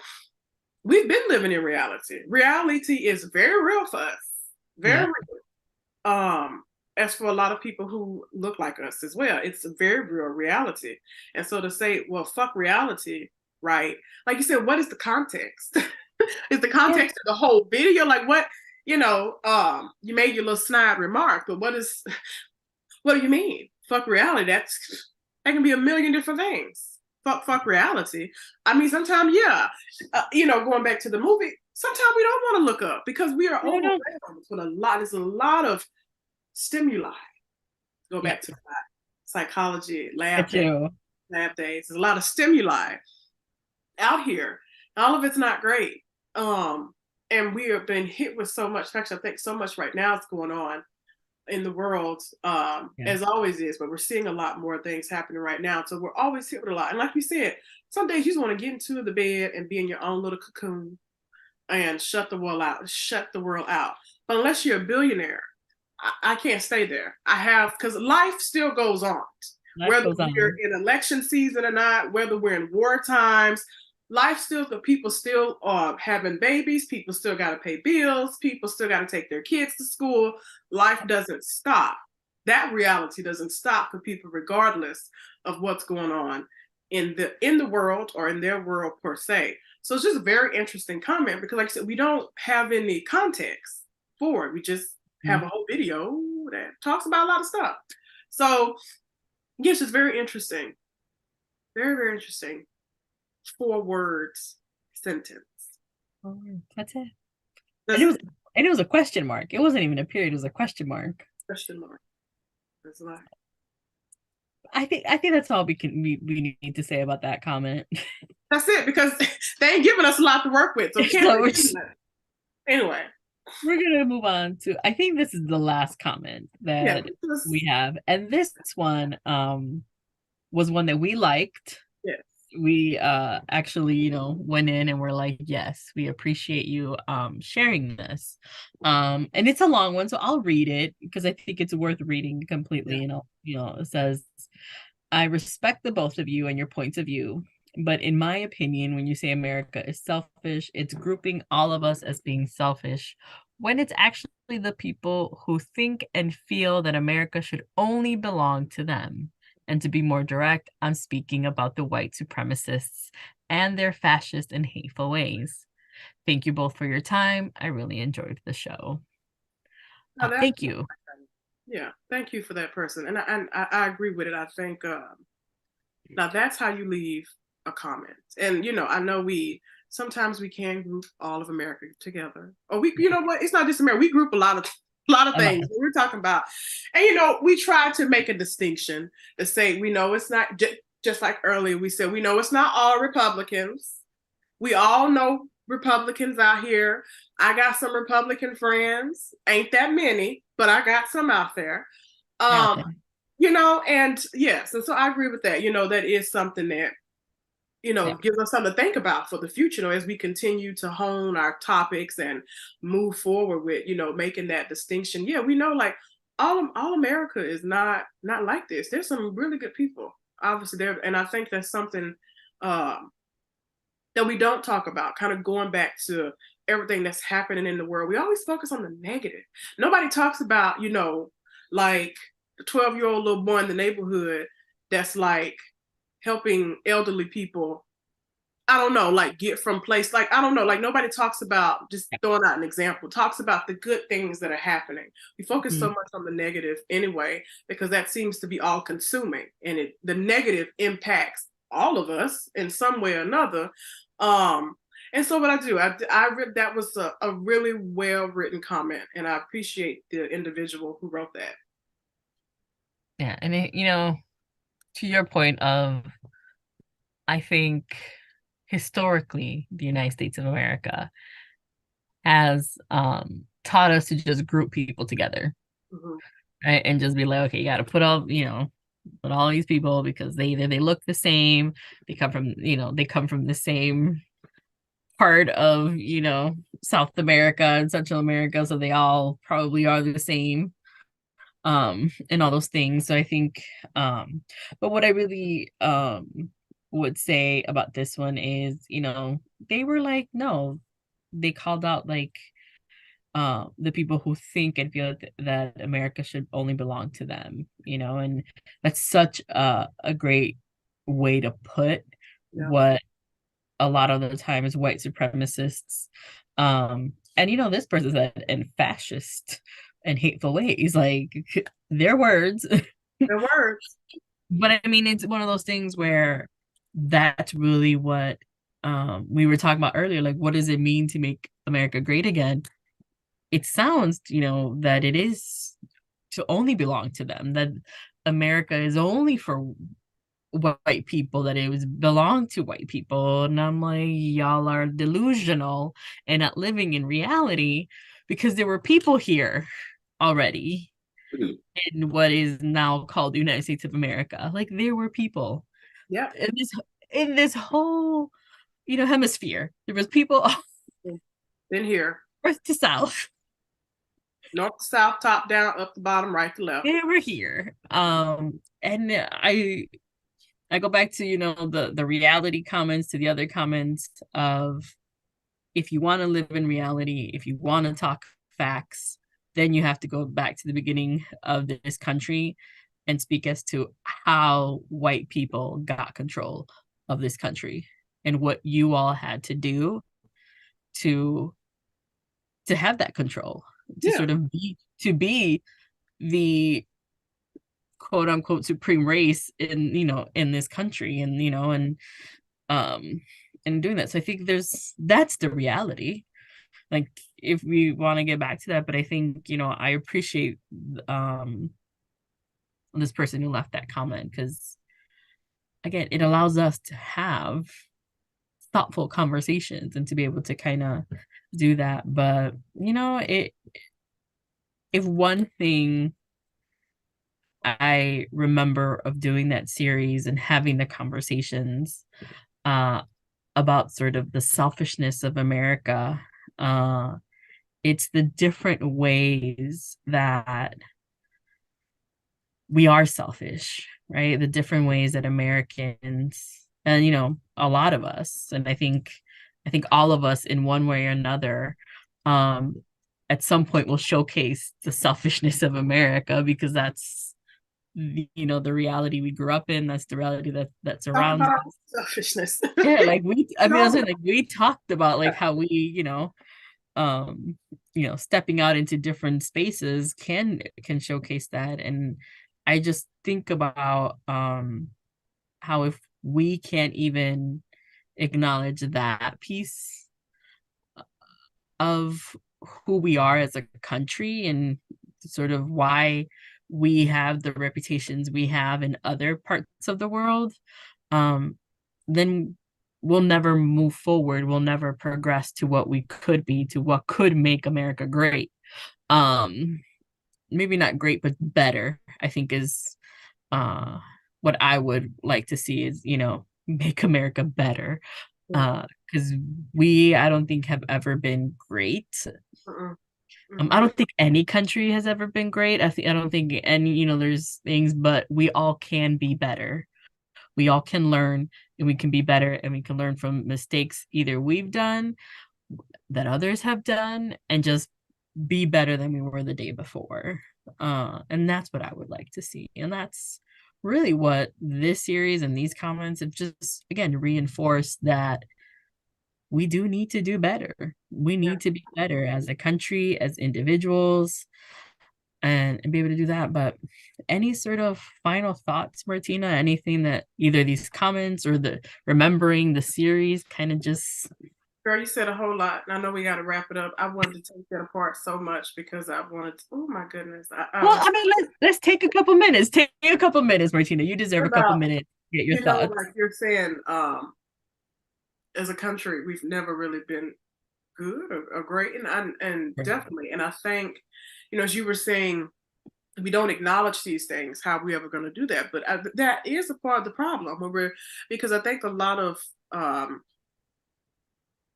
Speaker 1: we've been living in reality. Reality is very real for us, very
Speaker 2: Yeah.
Speaker 1: real. As for a lot of people who look like us as well, it's a very real reality. And so to say, well, fuck reality, right? Like you said, what is the context? Is the
Speaker 2: Yeah.
Speaker 1: context of the whole video? Like what, you made your little snide remark, but what do you mean? Fuck reality. That can be a million different things. Fuck reality. I mean, sometimes, yeah, going back to the movie, sometimes we don't want to look up because we are
Speaker 2: I don't know.
Speaker 1: overwhelmed with a lot. There's a lot of stimuli. Go
Speaker 2: Yeah.
Speaker 1: back to that psychology
Speaker 2: I
Speaker 1: lab day,
Speaker 2: too.
Speaker 1: lab days. There's a lot of stimuli out here. All of it's not great. Um, and we have been hit with so much. Actually, I think so much right now is going on in the world,
Speaker 2: Yeah.
Speaker 1: as always is, but we're seeing a lot more things happening right now. So we're always hit with a lot. And like you said, some days you just want to get into the bed and be in your own little cocoon and shut the world out. But unless you're a billionaire, I can't stay there. I have, because life still goes on,
Speaker 2: Life
Speaker 1: whether
Speaker 2: goes
Speaker 1: we're
Speaker 2: on.
Speaker 1: in election season or not, whether we're in war times. Life still, the people still are having babies. People still got to pay bills. People still got to take their kids to school. Life doesn't stop. That reality doesn't stop for people, regardless of what's going on in the world or in their world per se. So it's just a very interesting comment because, like I said, we don't have any context for it. We just have a whole video that talks about a lot of stuff. So yes, it's very interesting. Very, very interesting. 4 words sentence.
Speaker 2: That's it. And
Speaker 1: That's
Speaker 2: it
Speaker 1: a
Speaker 2: was and it was a question mark. It wasn't even a period, it was a question mark.
Speaker 1: question mark. That's a lot.
Speaker 2: I think that's all we need to say about that comment.
Speaker 1: That's it, because they ain't giving us a lot to work with. So can't
Speaker 2: So
Speaker 1: anyway.
Speaker 2: we're gonna move on to, I think this is the last comment
Speaker 1: Yeah.
Speaker 2: that we have. And this one was one that we liked.
Speaker 1: Yes.
Speaker 2: We actually, went in and were like, yes, we appreciate you sharing this. And it's a long one, so I'll read it because I think it's worth reading completely.
Speaker 1: Yeah.
Speaker 2: It says, I respect the both of you and your points of view, but in my opinion, when you say America is selfish, it's grouping all of us as being selfish when it's actually the people who think and feel that America should only belong to them. And to be more direct, I'm speaking about the white supremacists and their fascist and hateful ways. Thank you both for your time. I really enjoyed the show.
Speaker 1: Now that,
Speaker 2: Thank you.
Speaker 1: yeah, thank you for that person. And I agree with it. I think now that's how you leave a comment. And I know sometimes we can group all of America together. Or you know what? It's not just America. We group a lot of
Speaker 2: I love
Speaker 1: things
Speaker 2: it.
Speaker 1: we're talking about. And we try to make a distinction to say we know it's not just like earlier we said, we know it's not all Republicans. We all know Republicans out here. I got some Republican friends. Ain't that many, but I got some out there.
Speaker 2: Yeah,
Speaker 1: Um, and yes, and so I agree with that. That is something that,
Speaker 2: yeah.
Speaker 1: gives us something to think about for the future, as we continue to hone our topics and move forward with, making that distinction. Yeah, we know, like, all America is not like this. There's some really good people, obviously there, and I think that's something that we don't talk about. Kind of going back to everything that's happening in the world, we always focus on the negative. Nobody talks about, like the 12-year-old little boy in the neighborhood that's like helping elderly people, I don't know, like get from place, like, I don't know, like nobody talks about, just throwing out an example, talks about the good things that are happening. We focus so
Speaker 2: Mhm.
Speaker 1: much on the negative anyway, because that seems to be all consuming, and the negative impacts all of us in some way or another. And so what I do, that was a really well written comment, and I appreciate the individual who wrote that.
Speaker 2: Yeah, and to your point of, I think historically the United States of America has taught us to just group people together,
Speaker 1: Mhm.
Speaker 2: right? And just be like, okay, you got to put all these people because they look the same, they come from the same part of South America and Central America, so they all probably are the same, and all those things. So I think, but what I really would say about this one is, they were like, no, they called out like the people who think and feel that America should only belong to them, and that's such a great way to put
Speaker 1: Yeah.
Speaker 2: what a lot of the time is white supremacists, and this person said, and fascist and hateful ways, like, their words.
Speaker 1: Their words.
Speaker 2: But I mean, it's one of those things where that's really what we were talking about earlier, like, what does it mean to make America great again? It sounds, that it is to only belong to them, that America is only for white people, that it was belonged to white people. And I'm like, y'all are delusional and not living in reality, because there were people here already in what is now called the United States of America. Like, there were people
Speaker 1: Yeah.
Speaker 2: in this whole, hemisphere. There was people
Speaker 1: Been here.
Speaker 2: north to south.
Speaker 1: North to south, top down, up to bottom, right to left.
Speaker 2: They were here. And I go back to, the reality comments, to the other comments of, if you want to live in reality, if you want to talk facts, then you have to go back to the beginning of this country and speak as to how white people got control of this country and what you all had to do to have that control, to
Speaker 1: Yeah.
Speaker 2: sort of be the quote unquote supreme race in this country, um and doing that. So I think that's the reality. Like, if we want to get back to that, but I think, I appreciate this person who left that comment, because again, it allows us to have thoughtful conversations and to be able to kind of do that. But if one thing I remember of doing that series and having the conversations uh about sort of the selfishness of America, uh it's the different ways that we are selfish, right? The different ways that Americans, and a lot of us, and I think all of us in one way or another, um, at some point will showcase the selfishness of America, because that's the reality we grew up in. That's the reality that
Speaker 1: Talk
Speaker 2: surrounds
Speaker 1: about
Speaker 2: us.
Speaker 1: selfishness.
Speaker 2: Yeah, like I mean,
Speaker 1: No,
Speaker 2: that's like we talked about like how we, um stepping out into different spaces can showcase that. And I just think about how if we can't even acknowledge that piece of who we are as a country, and sort of why we have the reputations we have in other parts of the world, um then we'll never move forward, we'll never progress to what we could be, to what could make America great. um Maybe not great, but better, I think, is what I would like to see, is make America better. Because we, I don't think, have ever been great.
Speaker 1: mm-mm,
Speaker 2: I
Speaker 1: mm-mm.
Speaker 2: don't think any country has ever been great. I don't think any, there's things, but we all can be better. We all can learn, and we can be better, and we can learn from mistakes either we've done, that others have done, and just be better than we were the day before. And that's what I would like to see. And that's really what this series and these comments have just, again, reinforced, that we do need to do better. We
Speaker 1: Yeah.
Speaker 2: need to be better as a country, as individuals, and be able to do that. But any sort of final thoughts, Martina? Anything that either these comments or the remembering the series kind of just.
Speaker 1: Girl, you said a whole lot, and I know we got to wrap it up. I wanted to take that apart so much because I wanted to, oh my goodness.
Speaker 2: Well, I mean, let's take a couple minutes. Take a couple minutes, Martina. You deserve a couple
Speaker 1: about,
Speaker 2: minutes to get your thoughts.
Speaker 1: like you're saying, as a country, we've never really been good or great, and definitely, and I think, as you were saying, we don't acknowledge these things. How are we ever going to do that? But that is a part of the problem when because I think a lot of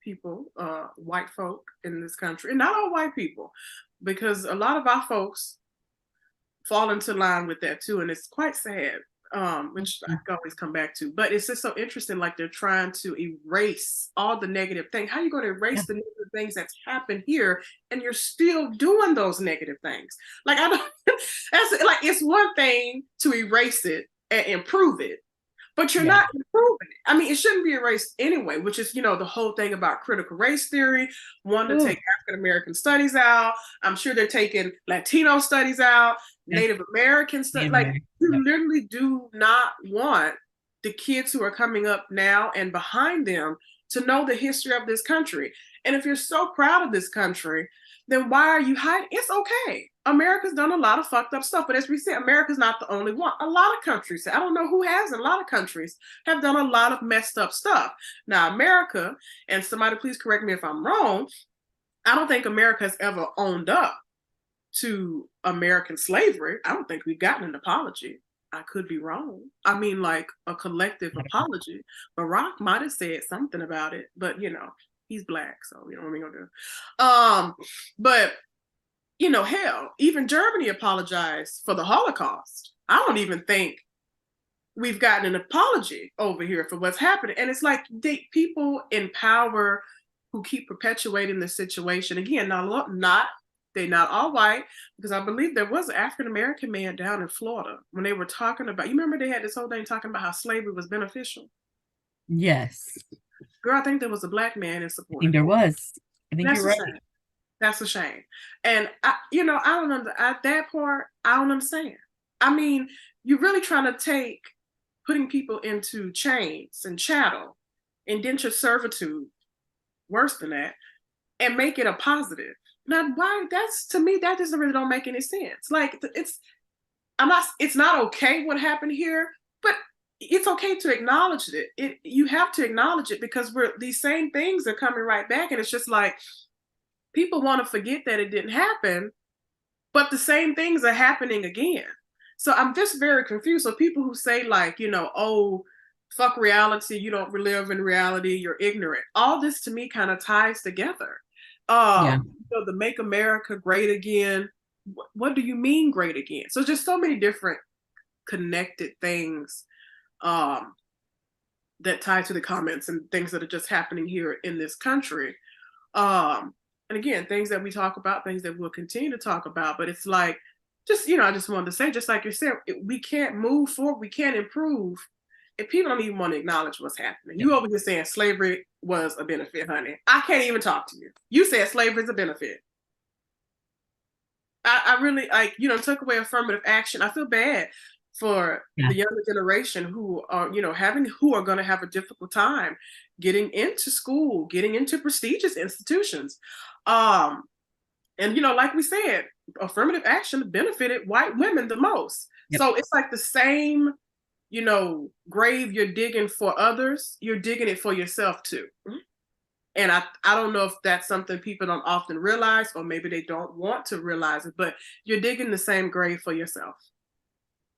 Speaker 1: people, white folk in this country, and not all white people, because a lot of our folks fall into line with that too, and it's quite sad. Which I can always come back to, but it's just so interesting. Like, they're trying to erase all the negative things. How are you going to
Speaker 2: Yeah.
Speaker 1: erase the negative things that's happened here, and you're still doing those negative things? Like, I don't. That's like, it's one thing to erase it and improve it, but you're
Speaker 2: Yeah.
Speaker 1: not improving it. I mean, it shouldn't be erased anyway, which is, the whole thing about critical race theory, wanting to
Speaker 2: Ooh,
Speaker 1: take African American studies out. I'm sure they're taking Latino studies out,
Speaker 2: yeah.
Speaker 1: Native American stuff.
Speaker 2: Native
Speaker 1: Like,
Speaker 2: American.
Speaker 1: you
Speaker 2: Yep.
Speaker 1: literally do not want the kids who are coming up now and behind them to know the history of this country. And if you're so proud of this country, then why are you hiding? It's okay. America's done a lot of fucked up stuff, but as we said, America's not the only one. A lot of countries, I don't know who has, a lot of countries have done a lot of messed up stuff. Now, America, and somebody please correct me if I'm wrong, I don't think America has ever owned up to American slavery. I don't think we've gotten an apology. I could be wrong. I mean, like a collective apology. Barack might have said something about it, but he's black, so what are we gonna do? But hell, even Germany apologized for the Holocaust. I don't even think we've gotten an apology over here for what's happening. And it's like people in power who keep perpetuating the situation. Again, they're not all white, because I believe there was an African American man down in Florida when they were talking about, you remember they had this whole thing talking about how slavery was beneficial?
Speaker 2: Yes.
Speaker 1: Girl, I think there was a black man in support.
Speaker 2: I think there was. I think
Speaker 1: That's
Speaker 2: you're
Speaker 1: a
Speaker 2: right.
Speaker 1: shame. That's a shame. And I don't at that part, I don't understand. I mean, you're really trying to putting people into chains and chattel, indentured servitude, worse than that, and make it a positive. Now, why? That's, to me, that doesn't really don't make any sense. Like, it's not okay what happened here, but it's okay to acknowledge it. You have to acknowledge it, because these same things are coming right back, and it's just like people want to forget that it didn't happen, but the same things are happening again. So I'm just very confused. So people who say like, oh, fuck reality, you don't live in reality, you're ignorant. All this to me kind of ties together.
Speaker 2: Yeah.
Speaker 1: The Make America Great Again. What do you mean great again? So just so many different connected things that tie to the comments and things that are just happening here in this country. And again, things that we talk about, things that we'll continue to talk about, but it's like, I just wanted to say, just like you said, we can't move forward, we can't improve if people don't even want to acknowledge what's happening. You over here saying slavery was a benefit, honey. I can't even talk to you. You said slavery is a benefit. I really, like, took away affirmative action. I feel bad for the younger generation who are, who are going to have a difficult time getting into school, getting into prestigious institutions. And like we said, affirmative action benefited white women the most. Yep. So it's like the same, grave you're digging for others, you're digging it for yourself too. And I don't know if that's something people don't often realize, or maybe they don't want to realize it, but you're digging the same grave for yourself.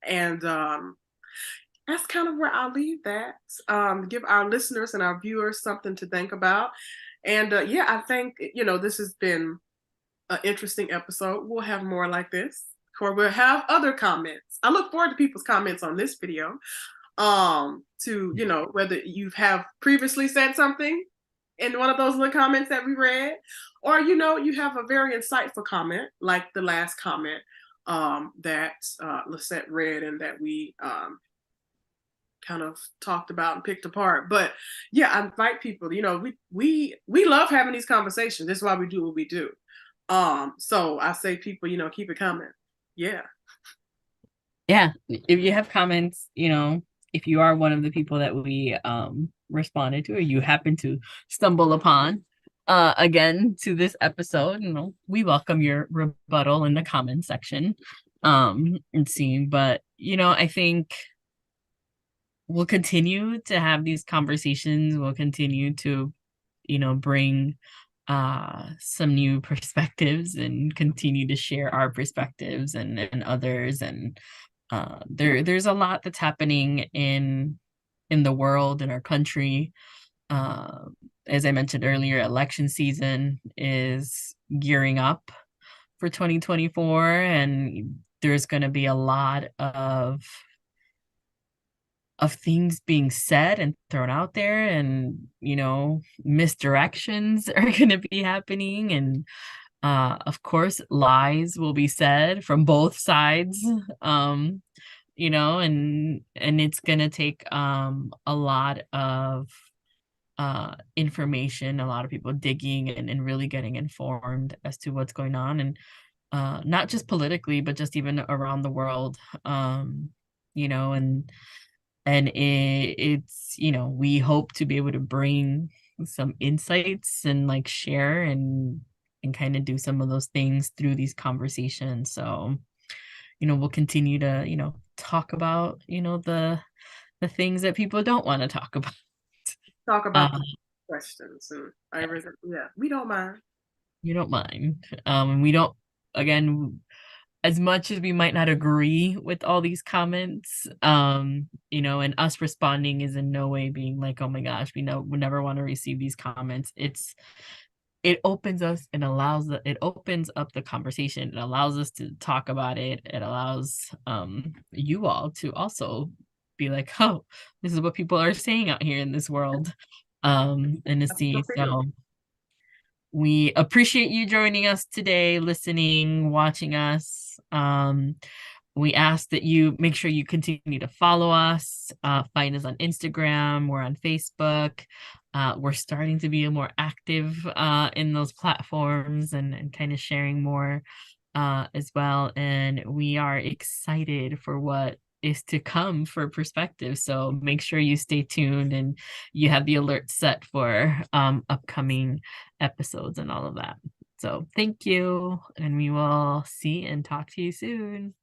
Speaker 1: And that's kind of where I'll leave that. Give our listeners and our viewers something to think about. And I think, this has been an interesting episode. We'll have more like this, or we'll have other comments. I look forward to people's comments on this video. To, whether you have previously said something in one of those little comments that we read, or, you have a very insightful comment, like the last comment that Lisette read and that we kind of talked about and picked apart. But I invite people, we love having these conversations. That's why we do what we do. So I say people, keep it coming. Yeah.
Speaker 2: If you have comments, if you are one of the people that we responded to, or you happen to stumble upon again to this episode, we welcome your rebuttal in the comment section and see. But I think we'll continue to have these conversations. We'll continue to bring some new perspectives and continue to share our perspectives and others. And there's a lot that's happening in the world, in our country. As I mentioned earlier, election season is gearing up for 2024, and there's going to be a lot of things being said and thrown out there, and misdirections are going to be happening, and of course lies will be said from both sides, and it's going to take a lot of information, a lot of people digging and really getting informed as to what's going on, and not just politically, but just even around the world, and it's we hope to be able to bring some insights and like share and kind of do some of those things through these conversations. So, we'll continue to, talk about, the things that people don't want to talk about.
Speaker 1: Talk about
Speaker 2: Um,
Speaker 1: the questions and everything. Yeah, we don't mind.
Speaker 2: you don't mind. And we don't, again, as much as we might not agree with all these comments, and us responding is in no way being like, oh my gosh, we never want to receive these comments. It opens us and it opens up the conversation. It allows us to talk about it. It allows you all to also be like, oh, this is what people are saying out here in this world. And to
Speaker 1: That's what
Speaker 2: see.
Speaker 1: I feel.
Speaker 2: So we appreciate you joining us today, listening, watching us. We ask that you make sure you continue to follow us, find us on Instagram, we're on Facebook. We're starting to be more active in those platforms and kind of sharing more as well. And we are excited for what is to come for perspective. So make sure you stay tuned and you have the alert set for upcoming episodes and all of that. So thank you, and we will see and talk to you soon.